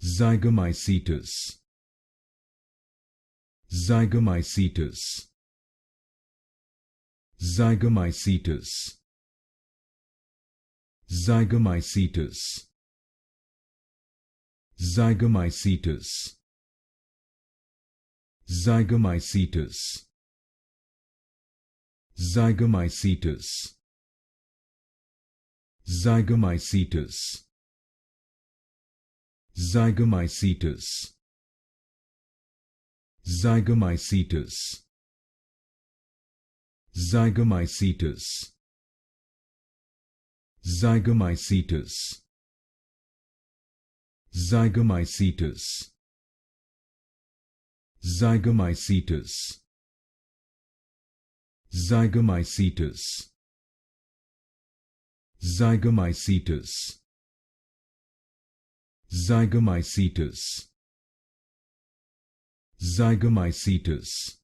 Zygomycetous. Zygomycetous. Zygomycetous. Zygomycetous. Zygomycetous. Zygomycetous. Zygomycetous. Zygomycetous. Zygomycetous. Zygomycetous. Zygomycetous. Zygomycetous. Zygomycetous. Zygomycetous. Zygomycetous. Zygomycetous. Zygomycetous. Zygomycetous.